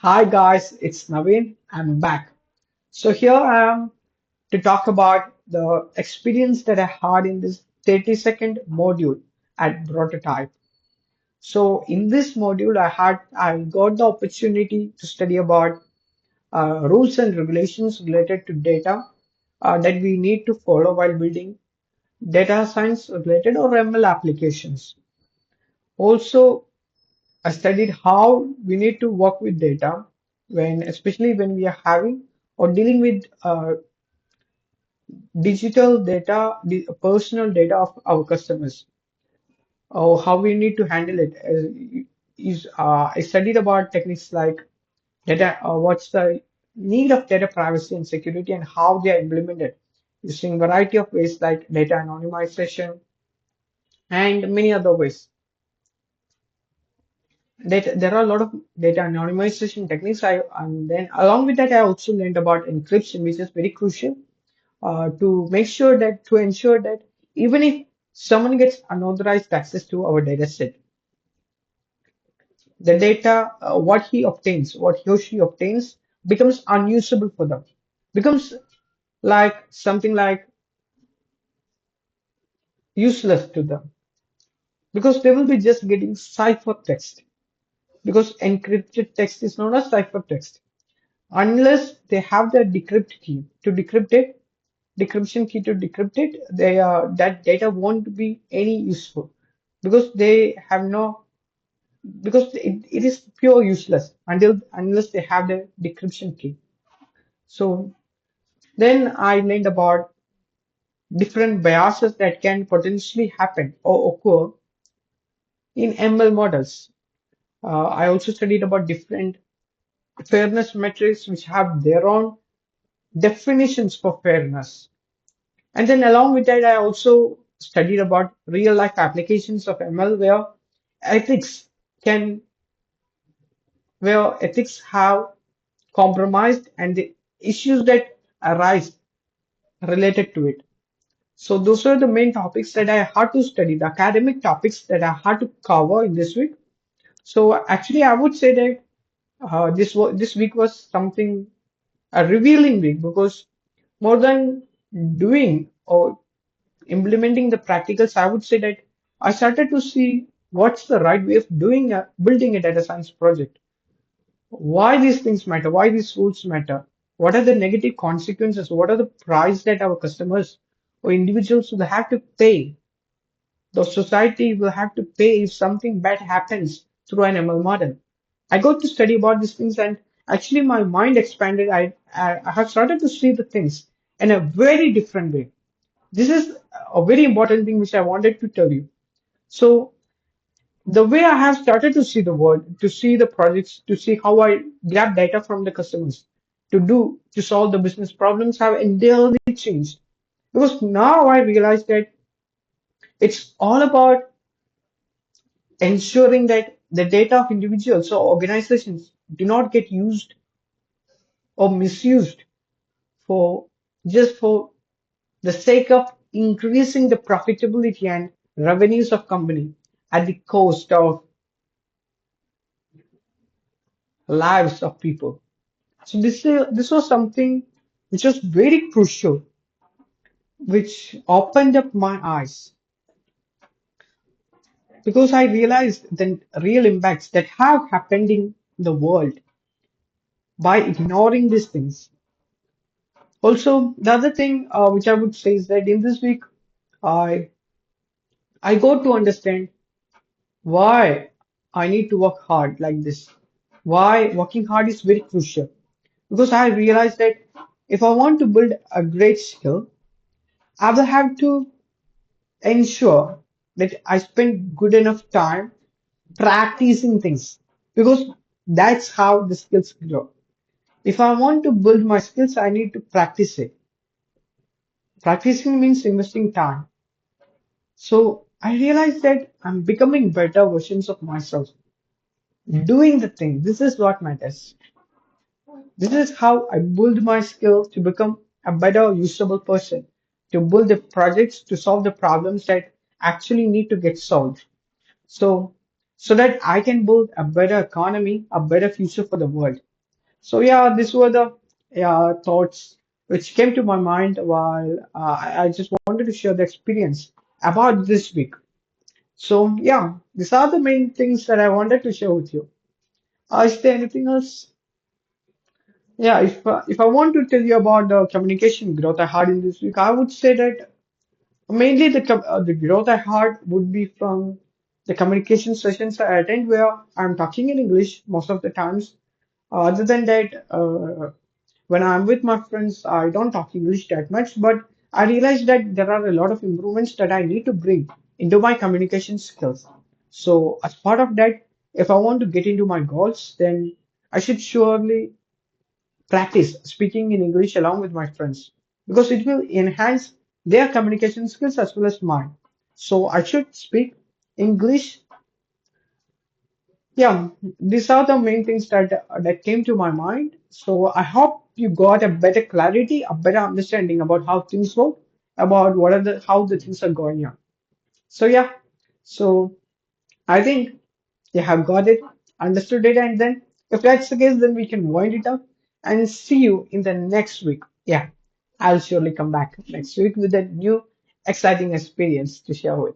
Hi guys, it's Naveen. I'm back. So here I am to talk about the experience that I had in this 30-second module at Brototype. So in this module, I got the opportunity to study about rules and regulations related to data that we need to follow while building data science related or ML applications. Also, I studied how we need to work with data especially when we are having or dealing with digital data, the personal data of our customers, or how we need to handle it. I studied about techniques like data, what's the need of data privacy and security, and how they are implemented using variety of ways like data anonymization and many other ways. That there are a lot of data anonymization techniques. And then along with that, I also learned about encryption, which is very crucial to ensure that even if someone gets unauthorized access to our data set, the data, what he or she obtains, becomes unusable for them, becomes like something like useless to them because they will be just getting ciphertext because encrypted text is not a ciphertext unless they have the decrypt key to decrypt it, decryption key to decrypt it. That data won't be any useful because they have no because it is pure useless unless they have the decryption key. So then I learned about different biases that can potentially happen or occur in ML models. I also studied about different fairness metrics which have their own definitions for fairness. And then along with that, I also studied about real life applications of ML ethics can, where ethics have compromised and the issues that arise related to it. So those are the main topics that I had to study, the academic topics that I had to cover in this week. So actually, I would say that this week was something a revealing week because more than doing or implementing the practicals, I would say that I started to see what's the right way of doing building a data science project. Why these things matter? Why these rules matter? What are the negative consequences? What are the price that our customers or individuals will have to pay? The society will have to pay if something bad happens through an ML model. I got to study about these things and actually my mind expanded. I have started to see the things in a very different way. This is a very important thing which I wanted to tell you. So the way I have started to see the world, to see the projects, to see how I grab data from the customers to solve the business problems have entirely changed. Because now I realize that it's all about ensuring that the data of individuals or organizations do not get used or misused for for the sake of increasing the profitability and revenues of company at the cost of lives of people. So this was something which was very crucial, which opened up my eyes because I realized the real impacts that have happened in the world by ignoring these things. Also, the other thing which I would say is that in this week, I I got to understand why I need to work hard like this. Why working hard is very crucial. Because I realized that if I want to build a great skill, I will have to ensure that I spend good enough time practicing things because that's how the skills grow. If I want to build my skills, I need to practice it. Practicing means investing time. So I realized that I'm becoming better versions of myself. Doing the thing, this is what matters. This is how I build my skills to become a better usable person, to build the projects to solve the problems that actually need to get solved. So, so that I can build a better economy, a better future for the world. So yeah, these were the thoughts which came to my mind while I just wanted to share the experience about this week. So yeah, these are the main things that I wanted to share with you. Is there anything else? Yeah, if I want to tell you about the communication growth I had in this week, I would say that mainly the growth I had would be from the communication sessions I attend where I'm talking in English most of the times. Other than that, when I'm with my friends, I don't talk English that much, but I realize that there are a lot of improvements that I need to bring into my communication skills. So, as part of that, if I want to get into my goals, then I should surely practice speaking in English along with my friends because it will enhance their communication skills as well as mine. So, I should speak English. Yeah, these are the main things that came to my mind. So I hope you got a better clarity, a better understanding about how things work, about what are the how the things are going on. So yeah, so I think you have got it, understood it, and then if that's the case, then we can wind it up and see you in the next week. Yeah, I'll surely come back next week with a new exciting experience to share with.